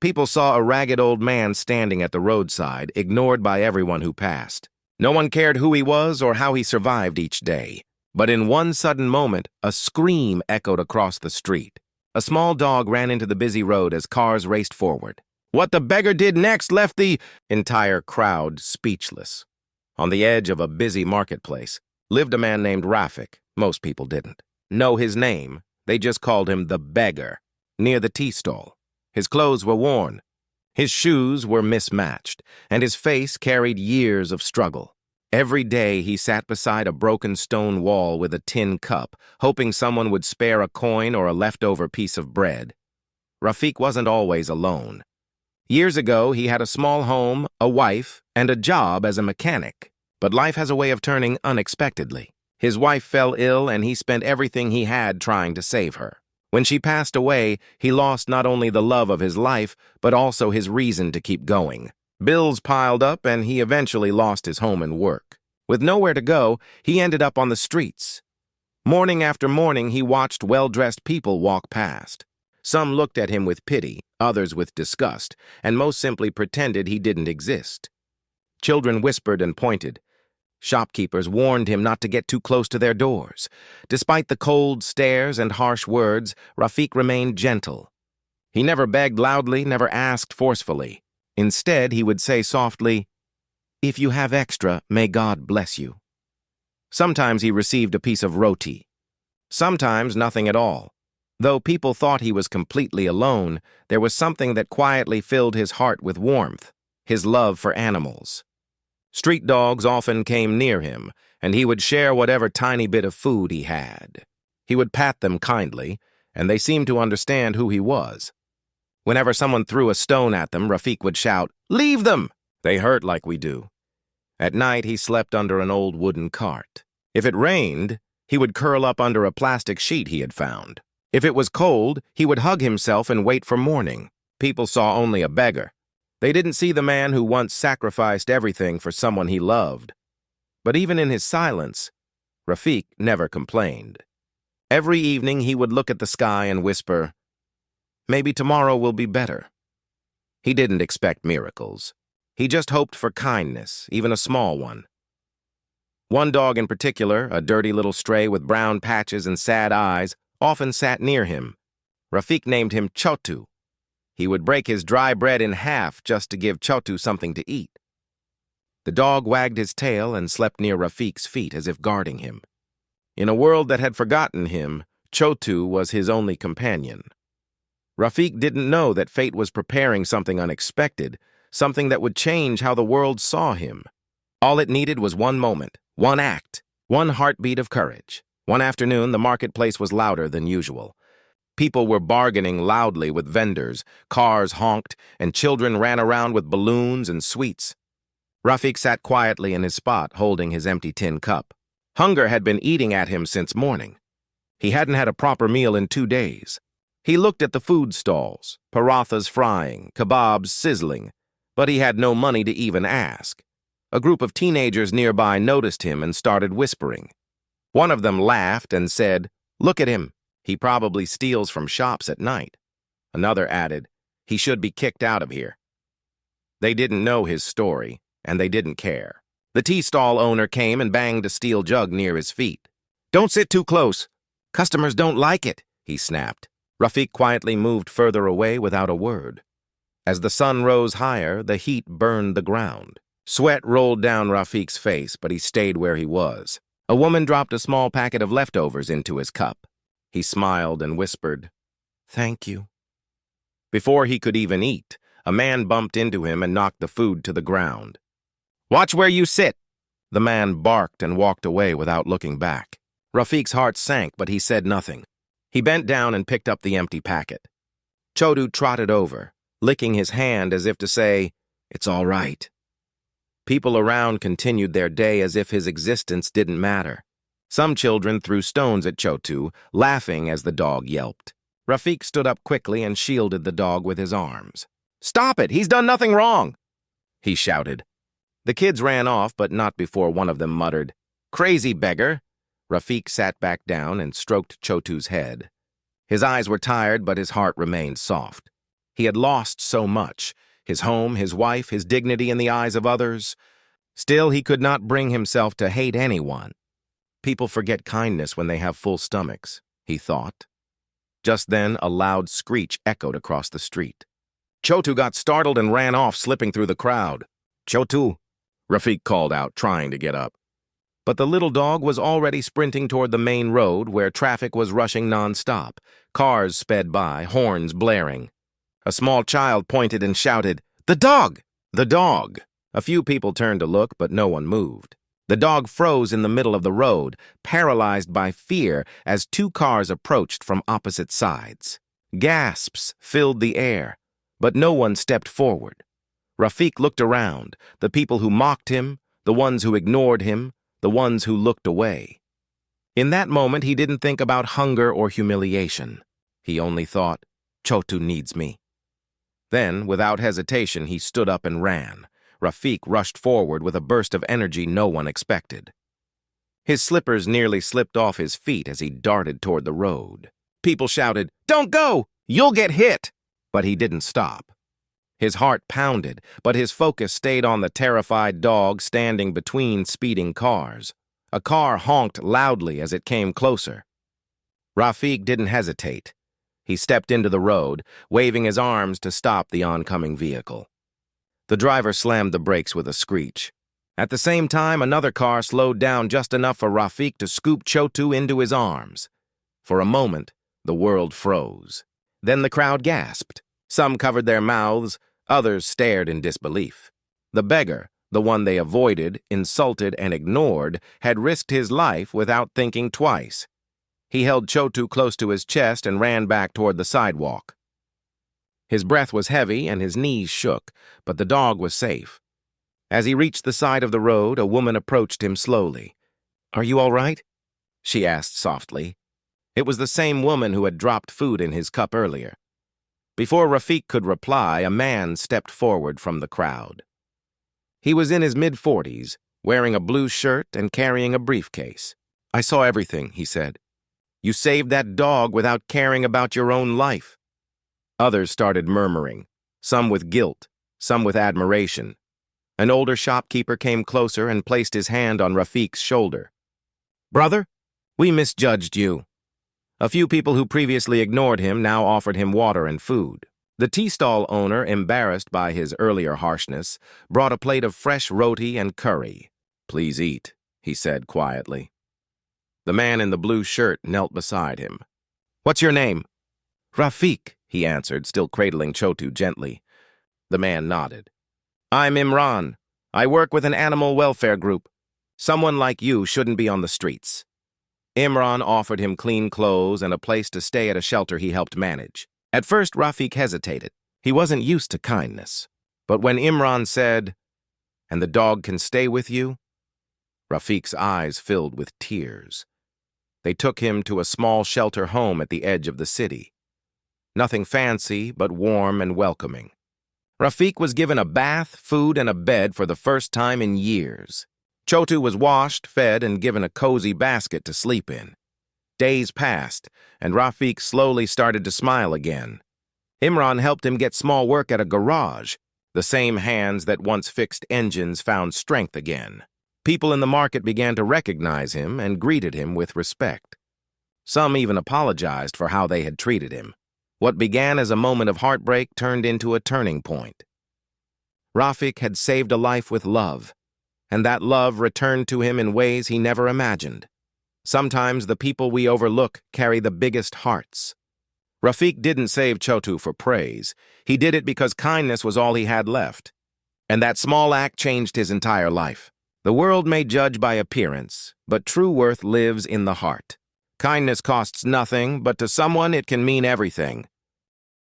People saw a ragged old man standing at the roadside, ignored by everyone who passed. No one cared who he was or how he survived each day. But in one sudden moment, a scream echoed across the street. A small dog ran into the busy road as cars raced forward. What the beggar did next left the entire crowd speechless. On the edge of a busy marketplace lived a man named Rafik. Most people didn't know his name. They just called him the Beggar, near the tea stall. His clothes were worn. His shoes were mismatched, and his face carried years of struggle. Every day he sat beside a broken stone wall with a tin cup, hoping someone would spare a coin or a leftover piece of bread. Rafik wasn't always alone. Years ago, he had a small home, a wife, and a job as a mechanic. But life has a way of turning unexpectedly. His wife fell ill, and he spent everything he had trying to save her. When she passed away, he lost not only the love of his life, but also his reason to keep going. Bills piled up, and he eventually lost his home and work. With nowhere to go, he ended up on the streets. Morning after morning, he watched well-dressed people walk past. Some looked at him with pity, others with disgust, and most simply pretended he didn't exist. Children whispered and pointed. Shopkeepers warned him not to get too close to their doors. Despite the cold stares and harsh words, Rafik remained gentle. He never begged loudly, never asked forcefully. Instead, he would say softly, "If you have extra, may God bless you." Sometimes he received a piece of roti. Sometimes nothing at all. Though people thought he was completely alone, there was something that quietly filled his heart with warmth, his love for animals. Street dogs often came near him, and he would share whatever tiny bit of food he had. He would pat them kindly, and they seemed to understand who he was. Whenever someone threw a stone at them, Rafik would shout, "Leave them! They hurt like we do." At night, he slept under an old wooden cart. If it rained, he would curl up under a plastic sheet he had found. If it was cold, he would hug himself and wait for morning. People saw only a beggar. They didn't see the man who once sacrificed everything for someone he loved. But even in his silence, Rafik never complained. Every evening he would look at the sky and whisper, "Maybe tomorrow will be better." He didn't expect miracles. He just hoped for kindness, even a small one. One dog in particular, a dirty little stray with brown patches and sad eyes, often sat near him. Rafik named him Chotu. He would break his dry bread in half just to give Chotu something to eat. The dog wagged his tail and slept near Rafik's feet as if guarding him. In a world that had forgotten him, Chotu was his only companion. Rafik didn't know that fate was preparing something unexpected, something that would change how the world saw him. All it needed was one moment, one act, one heartbeat of courage. One afternoon, the marketplace was louder than usual. People were bargaining loudly with vendors, cars honked, and children ran around with balloons and sweets. Rafik sat quietly in his spot, holding his empty tin cup. Hunger had been eating at him since morning. He hadn't had a proper meal in 2 days. He looked at the food stalls, parathas frying, kebabs sizzling, but he had no money to even ask. A group of teenagers nearby noticed him and started whispering. One of them laughed and said, "Look at him. He probably steals from shops at night." Another added, "He should be kicked out of here." They didn't know his story, and they didn't care. The tea stall owner came and banged a steel jug near his feet. "Don't sit too close. Customers don't like it," he snapped. Rafik quietly moved further away without a word. As the sun rose higher, the heat burned the ground. Sweat rolled down Rafik's face, but he stayed where he was. A woman dropped a small packet of leftovers into his cup. He smiled and whispered, "Thank you." Before he could even eat, a man bumped into him and knocked the food to the ground. "Watch where you sit!" The man barked and walked away without looking back. Rafik's heart sank, but he said nothing. He bent down and picked up the empty packet. Chotu trotted over, licking his hand as if to say, "It's all right." People around continued their day as if his existence didn't matter. Some children threw stones at Chotu, laughing as the dog yelped. Rafik stood up quickly and shielded the dog with his arms. "Stop it! He's done nothing wrong!" he shouted. The kids ran off, but not before one of them muttered, "Crazy beggar!" Rafik sat back down and stroked Chotu's head. His eyes were tired, but his heart remained soft. He had lost so much: his home, his wife, his dignity in the eyes of others. Still, he could not bring himself to hate anyone. People forget kindness when they have full stomachs, he thought. Just then, a loud screech echoed across the street. Chotu got startled and ran off, slipping through the crowd. "Chotu," Rafik called out, trying to get up. But the little dog was already sprinting toward the main road where traffic was rushing non-stop. Cars sped by, horns blaring. A small child pointed and shouted, "The dog! The dog!" A few people turned to look, but no one moved. The dog froze in the middle of the road, paralyzed by fear as two cars approached from opposite sides. Gasps filled the air, but no one stepped forward. Rafik looked around, the people who mocked him, the ones who ignored him, the ones who looked away. In that moment, he didn't think about hunger or humiliation. He only thought, "Chotu needs me." Then, without hesitation, he stood up and ran. Rafik rushed forward with a burst of energy no one expected. His slippers nearly slipped off his feet as he darted toward the road. People shouted, "Don't go! You'll get hit!" But he didn't stop. His heart pounded, but his focus stayed on the terrified dog standing between speeding cars. A car honked loudly as it came closer. Rafik didn't hesitate. He stepped into the road, waving his arms to stop the oncoming vehicle. The driver slammed the brakes with a screech. At the same time, another car slowed down just enough for Rafik to scoop Chotu into his arms. For a moment, the world froze. Then the crowd gasped. Some covered their mouths, others stared in disbelief. The beggar, the one they avoided, insulted, and ignored, had risked his life without thinking twice. He held Chotu close to his chest and ran back toward the sidewalk. His breath was heavy and his knees shook, but the dog was safe. As he reached the side of the road, a woman approached him slowly. "Are you all right?" she asked softly. It was the same woman who had dropped food in his cup earlier. Before Rafik could reply, a man stepped forward from the crowd. He was in his mid-40s, wearing a blue shirt and carrying a briefcase. "I saw everything," he said. "You saved that dog without caring about your own life." Others started murmuring, some with guilt, some with admiration. An older shopkeeper came closer and placed his hand on Rafik's shoulder. "Brother, we misjudged you." A few people who previously ignored him now offered him water and food. The tea stall owner, embarrassed by his earlier harshness, brought a plate of fresh roti and curry. "Please eat," he said quietly. The man in the blue shirt knelt beside him. "What's your name?" "Rafik," he answered, still cradling Chotu gently. The man nodded. "I'm Imran. I work with an animal welfare group. Someone like you shouldn't be on the streets." Imran offered him clean clothes and a place to stay at a shelter he helped manage. At first, Rafik hesitated. He wasn't used to kindness. But when Imran said, "And the dog can stay with you?" Rafik's eyes filled with tears. They took him to a small shelter home at the edge of the city. Nothing fancy, but warm and welcoming. Rafik was given a bath, food, and a bed for the first time in years. Chotu was washed, fed, and given a cozy basket to sleep in. Days passed, and Rafik slowly started to smile again. Imran helped him get small work at a garage. The same hands that once fixed engines found strength again. People in the market began to recognize him and greeted him with respect. Some even apologized for how they had treated him. What began as a moment of heartbreak turned into a turning point. Rafik had saved a life with love, and that love returned to him in ways he never imagined. Sometimes the people we overlook carry the biggest hearts. Rafik didn't save Chotu for praise. He did it because kindness was all he had left. And that small act changed his entire life. The world may judge by appearance, but true worth lives in the heart. Kindness costs nothing, but to someone it can mean everything.